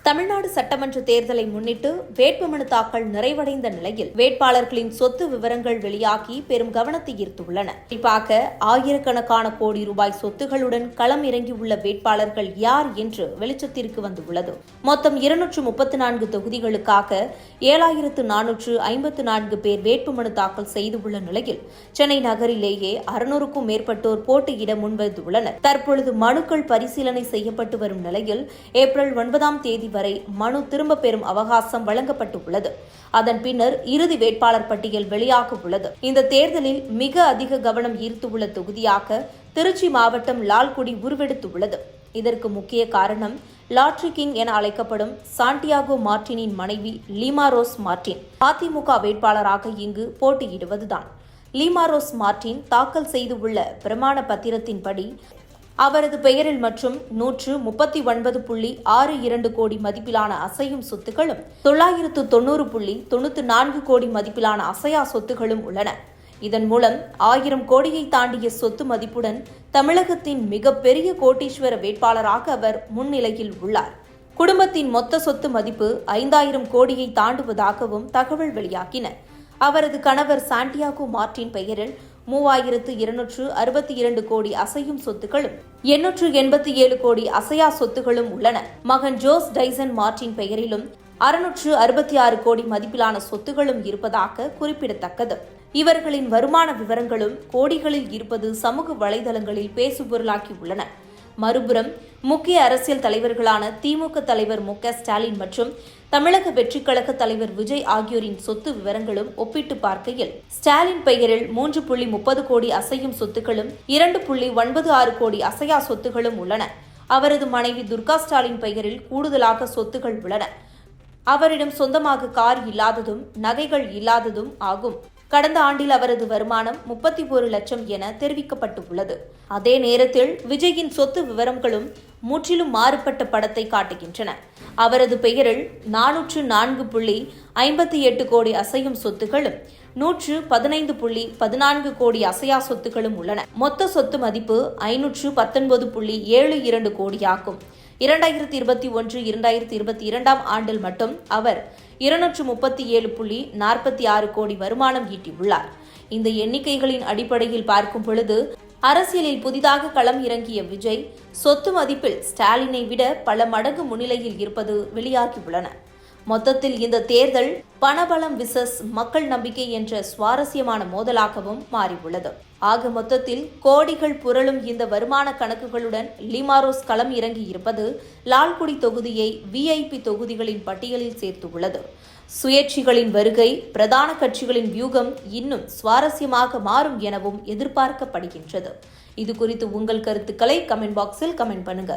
தமிழ்நாடு சட்டமன்ற தேர்தலை முன்னிட்டு வேட்புமனு தாக்கல் நிறைவடைந்த நிலையில் வேட்பாளர்களின் சொத்து விவரங்கள் வெளியாகி பெரும் கவனத்தை ஈர்த்துள்ளன. குறிப்பாக ஆயிரக்கணக்கான கோடி ரூபாய் சொத்துகளுடன் களம் இறங்கியுள்ள வேட்பாளர்கள் யார் என்று வெளிச்சத்திற்கு வந்துள்ளது. மொத்தம் 234 தொகுதிகளுக்காக 7454 பேர் வேட்புமனு தாக்கல் செய்துள்ள நிலையில் சென்னை நகரிலேயே 600க்கும் மேற்பட்டோர் போட்டியிட முன்வந்துள்ளனர். தற்பொழுது மனுக்கள் பரிசீலனை செய்யப்பட்டு வரும் நிலையில் ஏப்ரல் 9ஆம் தேதி வரை மனு திரும்ப பெறும் அவகாசம் வழங்கப்பட்டுள்ளது. அதன் பின்னர் இறுதி வேட்பாளர் பட்டியல் வெளியாக உள்ளது. இந்த தேர்தலில் மிக அதிக கவனம் ஈர்த்துள்ள தொகுதியாக திருச்சி மாவட்டம் லால்குடி உருவெடுத்துள்ளது. இதற்கு முக்கிய காரணம் லாட்ரி கிங் என அழைக்கப்படும் சாண்டியாகோ மார்டினின் மனைவி லீமா ரோஸ் மார்டின் அதிமுக வேட்பாளராக இங்கு போட்டியிடுவதுதான். லீமா ரோஸ் மார்டின் தாக்கல் செய்துள்ள பிரமாண பத்திரத்தின்படி அவரது பெயரில் மற்றும் 139.62 கோடி மதிப்பிலான அசையும் சொத்துகளும் 990.94 கோடி மதிப்பிலான அசையா சொத்துகளும் உள்ளன. இதன் மூலம் 1000 கோடியை தாண்டிய சொத்து மதிப்புடன் தமிழகத்தின் மிகப்பெரிய கோடீஸ்வர வேட்பாளராக அவர் முன்னிலையில் உள்ளார். குடும்பத்தின் மொத்த சொத்து மதிப்பு 5000 கோடியை தாண்டுவதாகவும் தகவல் வெளியாகின. அவரது கணவர் சாண்டியாகோ மார்டின் பெயரில் 3262 கோடி அசையும் சொத்துகளும் 887 கோடி அசையா சொத்துகளும் உள்ளன. மகன் ஜோஸ் டைசன் மார்டின் பெயரிலும் 666 கோடி மதிப்பிலான சொத்துகளும் இருப்பதாக குறிப்பிடத்தக்கது. இவர்களின் வருமான விவரங்களும் கோடிகளில் இருப்பது சமூக வலைதளங்களில் பேசுபொருளாகி உள்ளன. மறுபுறம் முக்கிய அரசியல் தலைவர்களான திமுக தலைவர் மு க ஸ்டாலின் மற்றும் தமிழக வெற்றிக் கழக தலைவர் விஜய் ஆகியோரின் சொத்து விவரங்களும் ஒப்பிட்டு பார்க்கையில் ஸ்டாலின் பெயரில் 3.30 கோடி அசையும் சொத்துக்களும் 2.96 கோடி அசையா சொத்துகளும் உள்ளன. அவரது மனைவி துர்கா ஸ்டாலின் பெயரில் கூடுதலாக சொத்துகள் உள்ளன. அவரிடம் சொந்தமாக கார் இல்லாததும் நகைகள் இல்லாததும் ஆகும். கடந்த ஆண்டில் அவரது வருமானம் 31 லட்சம் என தெரிவிக்கப்பட்டுள்ளது. அதே நேரத்தில் விஜயின் சொத்து விவரங்களும் முற்றிலும் மாறுபட்ட படத்தை காட்டுகின்றன. அவரது பெயரில் 404.58 கோடி அசையும் சொத்துகளும் 115.14 கோடி அசையா சொத்துகளும் உள்ளன. மொத்த சொத்து மதிப்பு 519.72 கோடியாகும். 2021-2022 ஆண்டில் மட்டும் அவர் 237.46 கோடி வருமானம் ஈட்டியுள்ளார். இந்த எண்ணிக்கைகளின் அடிப்படையில் பார்க்கும் பொழுது அரசியலில் புதிதாக களம் இறங்கிய விஜய் சொத்து மதிப்பில் ஸ்டாலினை விட பல மடங்கு முன்னிலையில் இருப்பது வெளியாகியுள்ளன. மொத்தத்தில் இந்த தேர்தல் பணபலம் விசஸ் மக்கள் நம்பிக்கை என்ற சுவாரஸ்யமான மோதலாகவும் மாறியுள்ளது. ஆக மொத்தத்தில் கோடிகள் புரளும் இந்த வருமான கணக்குகளுடன் லீமா ரோஸ் களம் இறங்கி இருப்பது லால்குடி தொகுதியை விஐபி தொகுதிகளின் பட்டியலில் சேர்த்துள்ளது. சுயேட்சிகளின் வருகை பிரதான கட்சிகளின் வியூகம் இன்னும் சுவாரஸ்யமாக மாறும் எனவும் எதிர்பார்க்கப்படுகின்றது. இது குறித்து உங்கள் கருத்துக்களை கமெண்ட் பாக்ஸில் கமெண்ட் பண்ணுங்க.